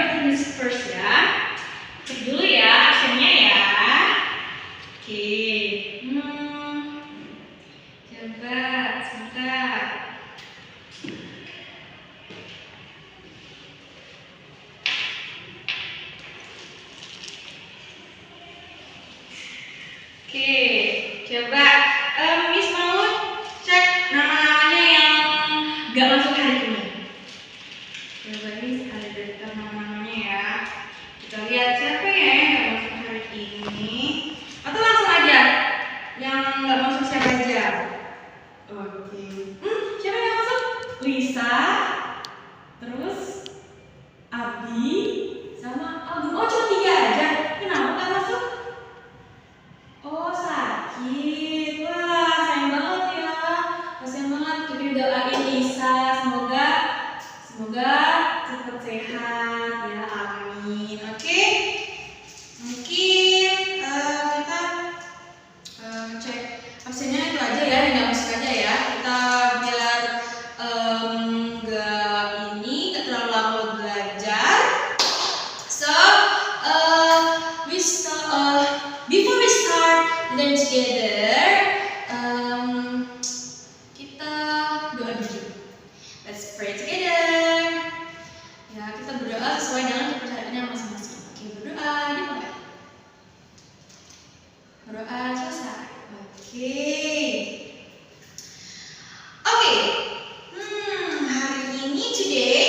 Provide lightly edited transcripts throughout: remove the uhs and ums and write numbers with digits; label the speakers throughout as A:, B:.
A: English first ya. Cek dulu ya aksennya ya. Oke. Coba sebentar. Oke, coba Miss mau cek nama-namanya yang gak masuk hari ini. Coba Miss ada daftar nama-namanya ya. Kita lihat siapa ya yang gak masuk hari ini. Atau langsung aja yang gak masuk siapa aja. Oke. Siapa yang masuk? Lisa. Terus Abi sama Agung. Oh cuma 3 aja. Kenapa gak masuk? Oh sakit, wah sayang banget ya, kasian banget. Kita doain Lisa, semoga cepat sehat ya, amin. Oke, mungkin kita cek absennya itu aja ya, nggak masuk aja ya. Kita biar nggak terlalu lama belajar. So before we start learn together, kita doa dulu. Let's pray together. Ya, kita berdoa sesuai dengan kepercayaannya masing-masing. Oke, berdoa dimulai. Berdoa selesai. Oke. Hari ini today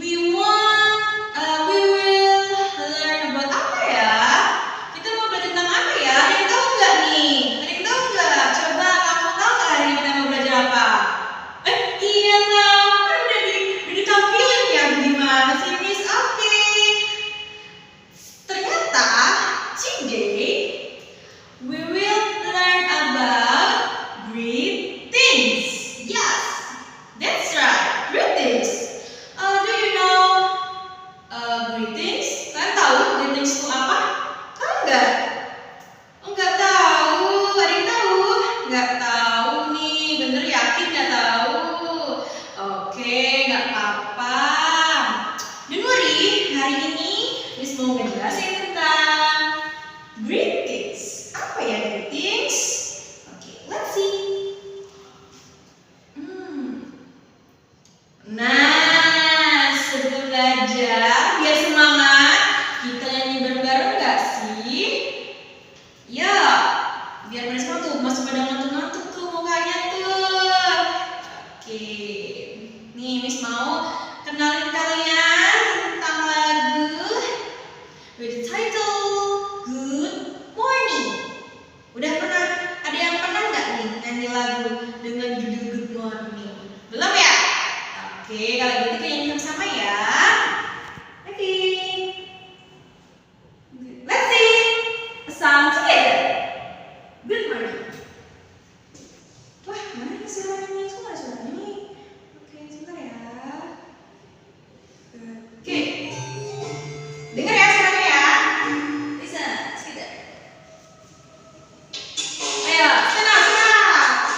A: we will learn about apa ya? Kita mau belajar tentang apa ya? Ada yang tahu nggak nih? Ada yang tahu nggak? Coba kamu tahu nggak hari ini kita mau belajar apa? Iya lah, kan udah ditampilin ya. Gimana sih Miss? Oke. Ternyata today we will learn about greetings. Yes, that's right, greetings. Do you know greetings? Kalian tahu greetings itu apa? Tahu nggak? Nggak tahu. Ada yang tahu? Nggak tahu nih. Bener yakin nggak tahu? Oke, nggak apa-apa. Don't worry, hari ini Miss mau ngejelasin tentang greetings. Apa ya greetings? Oke, let's see. Nah, sebelum belajar, biar semangat, kita nyanyi bareng-bareng nggak sih? Ya, biar pada semangat tuh, masih pada ngantuk-ngantuk tuh mukanya tuh. Oke, nih Miss mau kenalin kalian tentang lagu with the title Good Morning. Ada yang pernah nggak nih nyanyi lagu dengan judul Good Morning? Belum ya? Oke, kalau gitu kita nyanyi sama-sama ya. Oke. Let's sing a song together. Good morning. Wah, mana nih suaranya nih? Kok nggak ada suaranya nih? Oke, sebentar ya. Oke. Dengar ya suaranya ya. Listen, together. Ayo, senang.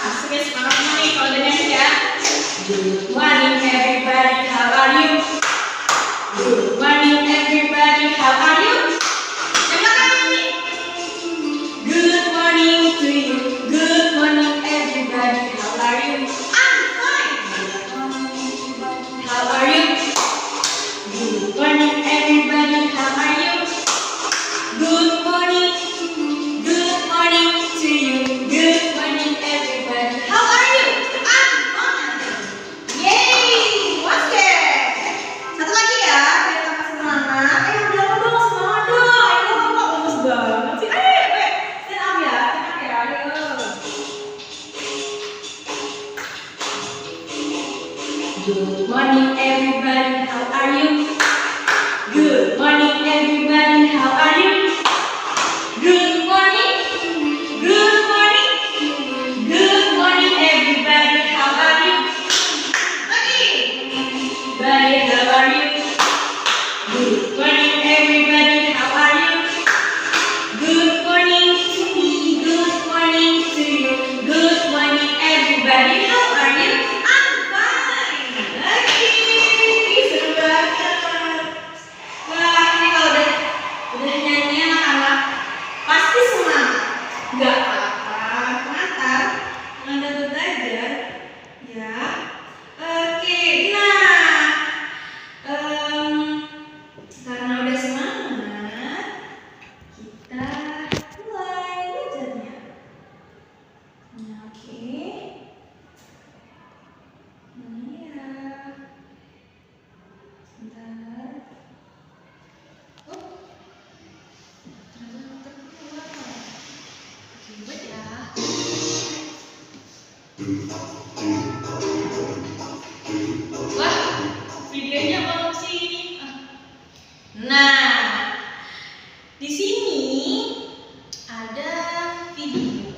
A: Asik ya, semangat semua nih kalau dengerin ya. Good morning everybody, how are you? Good morning everybody, how are you? Good morning to you. Good morning everybody, how are you? I'm fine. How are you? Good morning everybody, how are you? Good morning to you. Good morning everybody, how are you? I'm fine. Yay! What's that? Satu lagi ya, biar tambah semangat. Ayo bilang dong, semangat dong. Ayo kok lemes banget sih. Ayo, stand up ya, ayo. Good morning everybody, how are you? Good morning everybody, how are you? Good morning everybody, how are you? Lagi. Everybody, how are you? Good morning everybody, how are you? Good morning to me, good morning to you. Good morning everybody, how are you? I'm fine. Seru banget. Wah, videonya belum sih. Nah, di sini ada video.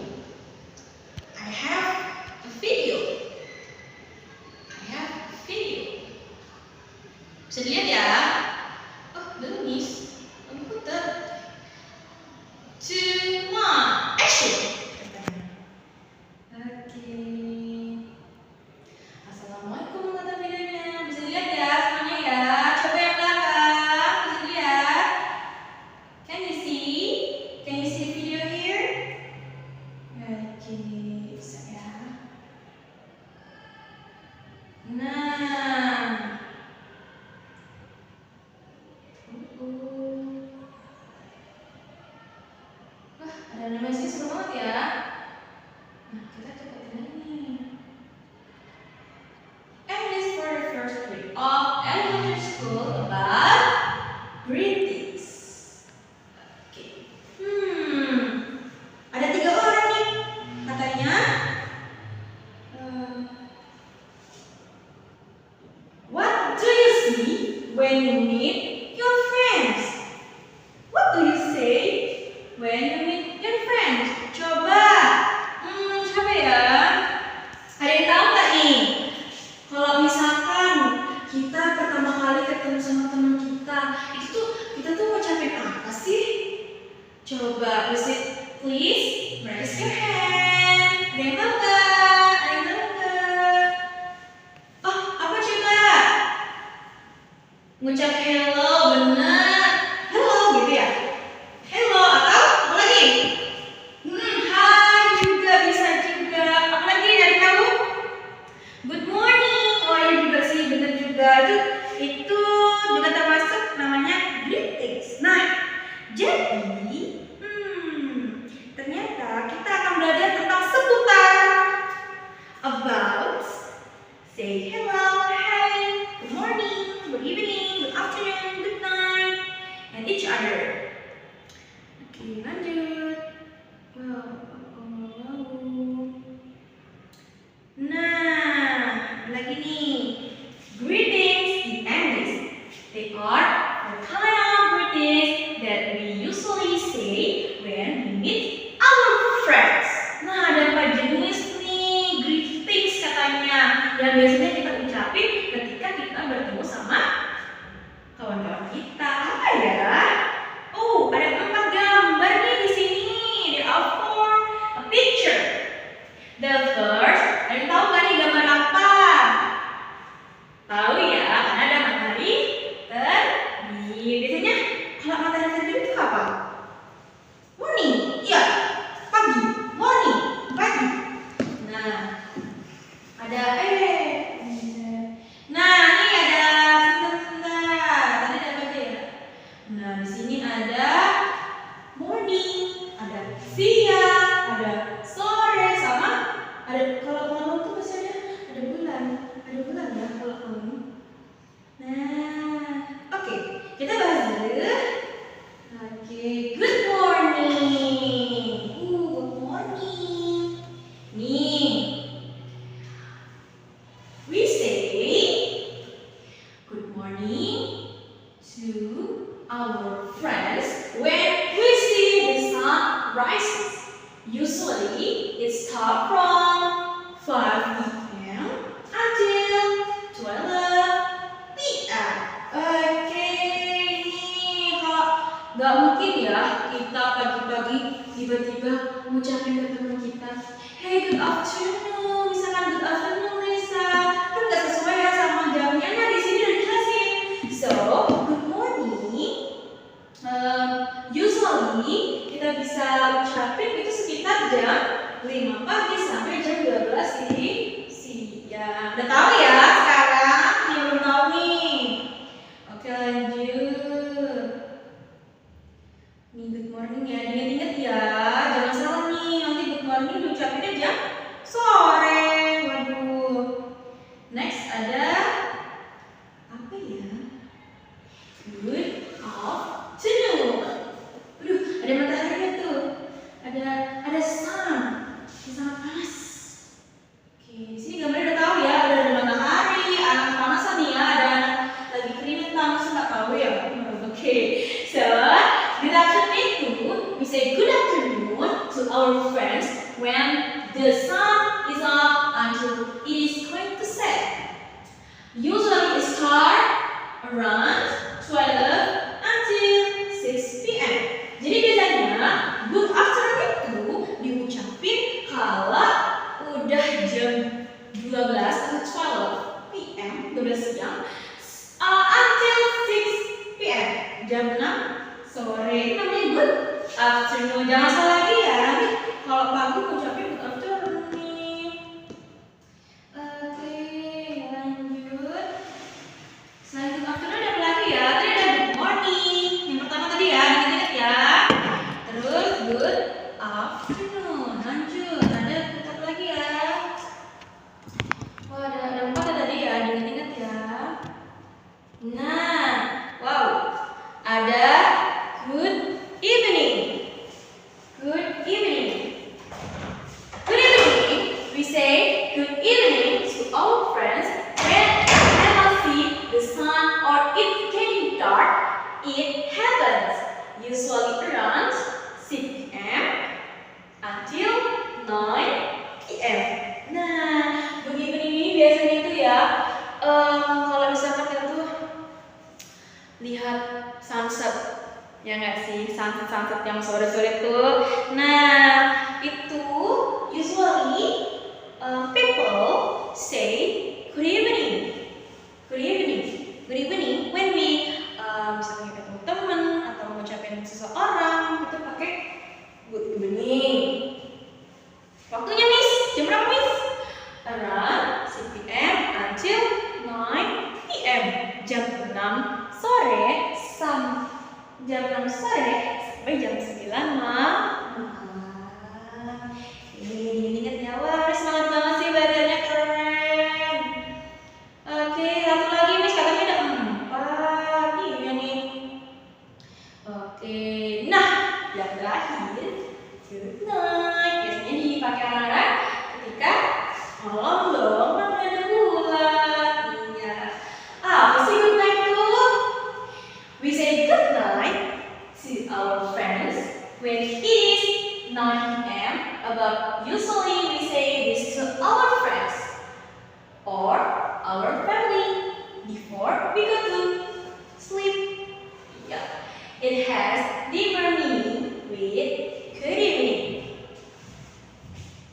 A: I have a video. Bisa dilihat ya. Oh, belum miss. Kamu putar. 2, 1, action. Oke. Assalamualaikum menonton videonya. Bisa dilihat ya semuanya ya. Coba yang belakang. Bisa dilihat. Can you see? Can you see the video here? Oke, bisa ya. Nah. Wah, ada animasi seru banget ya. Nah, kita cepetin aja nih. English for the first week of elementary school about greetings. Oke. Ada 3 orang nih. Katanya what do you see when you meet your friends? What do you say when you meet your friends? Coba ya. Ada yang tahu nggak nih? Kalau misalkan kita pertama kali ketemu sama teman kita, kita tuh ngucapin apa sih? Coba, please raise your hand. Ada yang tahu nggak? Oh, apa coba? Ngucap hello, bener. Hello gitu ya? Hello atau apa lagi? Hai juga bisa juga. Apa lagi dari kamu? Good morning. Oh iya juga sih, bener juga. Itu juga termasuk namanya greetings. Nah, jadi ternyata kita akan belajar tentang seputar about say hello, hi, good morning, good evening, good afternoon, good night, and each other. Oke, lanjut. Wow. Nah, lagi nih. Greetings in English. They are the kind of greetings that we usually say when we meet our friends. Nah, ada 4 jenis nih greetings katanya yang biasanya kita ucapin ketika kita bertemu sama kawan-kawan kita. Apa ya? Oh, ada 4 gambar nih di sini. There are 4 a picture. The first, ada yang tahu nggak nih gambar apa? Tahu ya, karena ada matahari terbit. Biasanya kalau matahari terbit itu apa? Morning, iya. Pagi, morning, pagi. Nah, ada Nah, ini ada sebentar. Tadi ada apa aja ya? Nah, di sini ada morning, ada siang, ada sore, sama ada kalau malam tuh biasanya ada bulan ya kalau malam. Nah, oke, kita bahas dulu. Oke, good morning. Good morning. Nih, we say good morning to our friends when we see the sun rises. Usually it starts from 5 p.m. until 12 p.m. Oke, nih kalau nggak mungkin ya kita pagi-pagi tiba-tiba ngucapin ke teman kita, hey good afternoon, misalkan good afternoon Lisa, kan nggak sesuai ya sama jamnya. Nah, di sini udah dijelasin. So good morning, usually kita bisa ucapin itu sekitar jam 5 pagi sampai jam 12 siang. Udah tahu ya sekarang? Yang belum tahu nih. Oke, lanjut. Nih good morning ya, diingat-ingat ya. Jangan salah nih, nanti good morning diucapinnya jam sore. Waduh. Next ada apa ya? Good afternoon. Aduh, ada mataharinya tuh. Ada sun. Sangat panas. Okay, so good afternoon to we say good afternoon to our friends when the sun is up until it is going to set. Usually it start around 12 until 6 p.m. Jadi biasanya good afternoon itu diucapin kalau udah jam 12 atau 12 p.m. 12 siang until 6 p.m. jam 6 sore. Ini namanya good afternoon. Jangan salah lagi ya. Kalau pagi ucapin good afternoon nih. Oke, lanjut. Selain good afternoon ada apa lagi ya? Tadi ada good morning. Yang pertama tadi ya, diingat ya. Terus good afternoon. Lanjut. Ada apa lagi ya? Oh, ada 4 tadi ya, diingat ya. Nah, wow. Ada good evening. Good evening. Good evening. We say good evening to all friends when we cannot see the sun or it's getting dark. It happens usually around 6 p.m. until 9 p.m. Nah, good evening ini biasanya itu ya, kalau misalkan kita tuh lihat sunset, ya nggak sih, sunset yang sore-sore tuh. Nah, itu usually people say good evening, good evening, good evening when we misalnya ketemu teman atau ngucapin seseorang itu pakai good evening. Waktunya Miss, jam berapa Miss? Around 6 p.m. until 9 p.m. Jam 6 sore sampai jam 9 malam. Ini ingat ya, wah semangat banget sih, belajarnya keren. Oke, satu lagi Miss, katanya ada 4 nih. Oke, nah yang terakhir good night. Biasanya dipakai anak-anak ketika malam dong, mana ada bulan. Iya. Apa sih good night tuh? We say good night to our friends when it is 9 p.m. But usually we say this to our friends or our family before we go to sleep. Yeah. It has different meaning with good evening.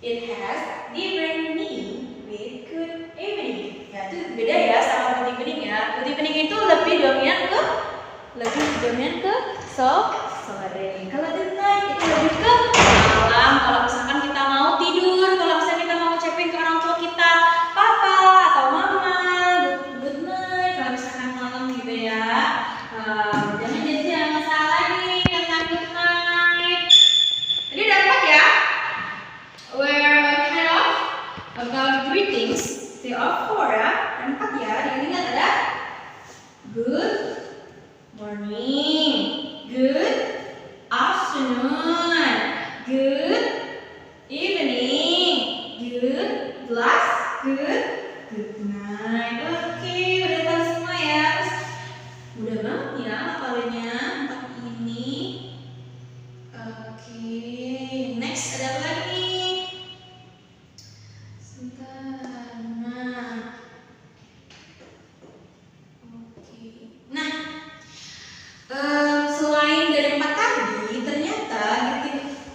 A: It has different meaning with good evening. Ya, itu beda ya sama good evening ya. Good evening itu lebih dominan ke sore. Kalau good night itu lebih ke malam. Kalau misalkan kita mau tidur, kalau misalkan kita mau ucapin ke orang tua kita, papa atau mama, good night. Kalau misalkan malam gitu ya. Jangan salah lagi tentang good night. Tadi ada 4 ya. Where kind of about greetings. There are 4 ya. Ada 4 ya. Diingat ada good morning, good afternoon, good evening, good last, good night. Oke, udah tahu semua ya. Mudah banget ya hafalannya 4 ini. Oke, next ada apa lagi? Sebentar. Nah, selain dari 4 tadi, ternyata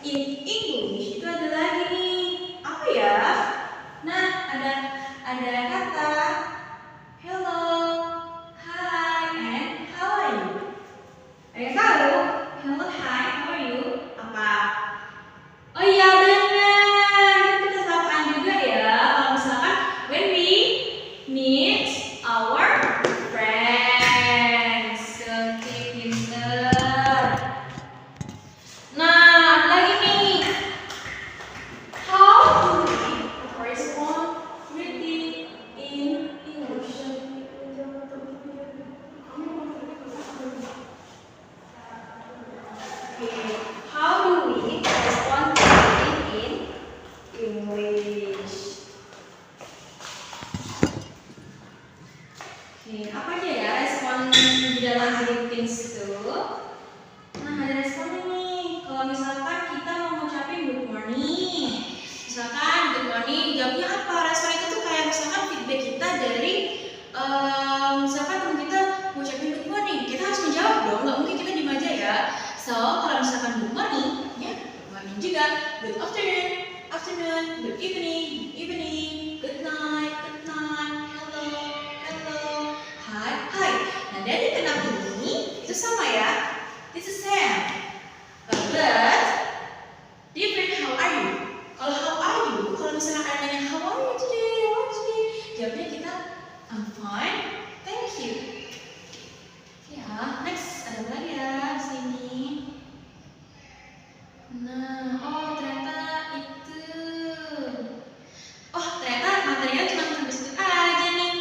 A: in English itu ada lagi nih. Apa ya? Nah, ada kata hello, hi, and how are you? Ada yang tahu? Hello, hi, how are you? Apa? Oh iya benar, kita sapaan juga ya. Kalau misalkan when we meet our friends. Oke, pinter. Nah, ada lagi nih. How do we respond greeting in English? Okay, how do we respond greeting in English? Oke, apa aja ya respon di dalam greetings itu? So, kalau misalkan good morning, ya good morning juga. Good afternoon, good evening, good night, hello, hi. Nah, dari keenam ini itu sama ya. It's the same. But different. How are you? Kalau how are you, kalau misalnya kalian nanya how are you today, jawabnya kita I'm fine, thank you. Ya, next ada apa lagi ya di sini? Nah, oh ternyata materinya cuma sampai situ aja nih.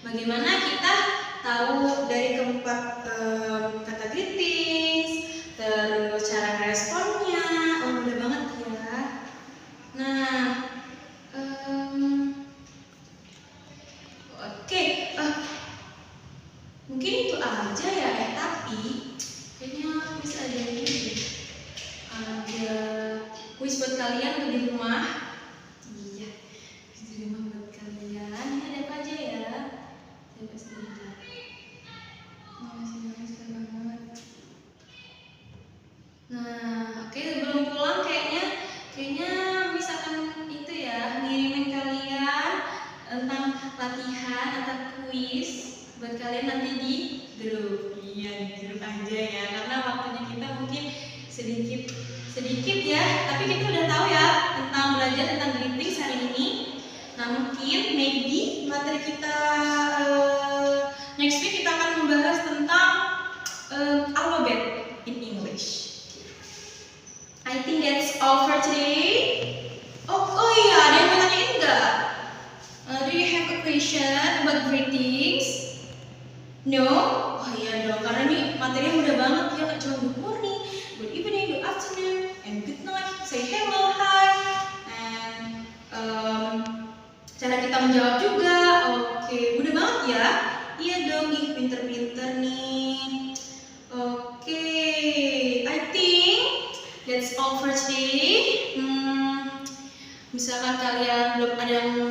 A: Bagaimana kita tahu dari keempat kata kritis, terus cara responnya, mudah banget ya. Nah, oke, mungkin itu aja ya. Tapi kayaknya bisa ada ini deh. Ada kuis buat kalian tuh di rumah. Iya, di rumah buat kalian. Ini ada apa aja ya? Coba sebentar. Masih banget. Nah, oke, sebelum pulang kayaknya misalkan itu ya, ngirimin kalian tentang latihan atau kuis buat kalian nanti di grup. Iya, di grup aja ya, karena waktunya kita mungkin sedikit ya, tapi kita udah tahu ya tentang belajar tentang greetings hari ini. Nah, mungkin maybe materi kita next week kita akan membahas tentang alphabet in English. I think that's all for today. Oh iya, ada yang mau tanyain nggak? Do you have a question about greetings? No? Oh iya dong, karena ini materinya mudah banget ya, nggak cuma good morning, good evening, good afternoon, and good night. Say hello, hi, and cara kita menjawab juga. Oke, mudah banget ya. Iya dong, pinter-pinter nih. Oke, I think that's all for today. Misalkan kalian belum ada yang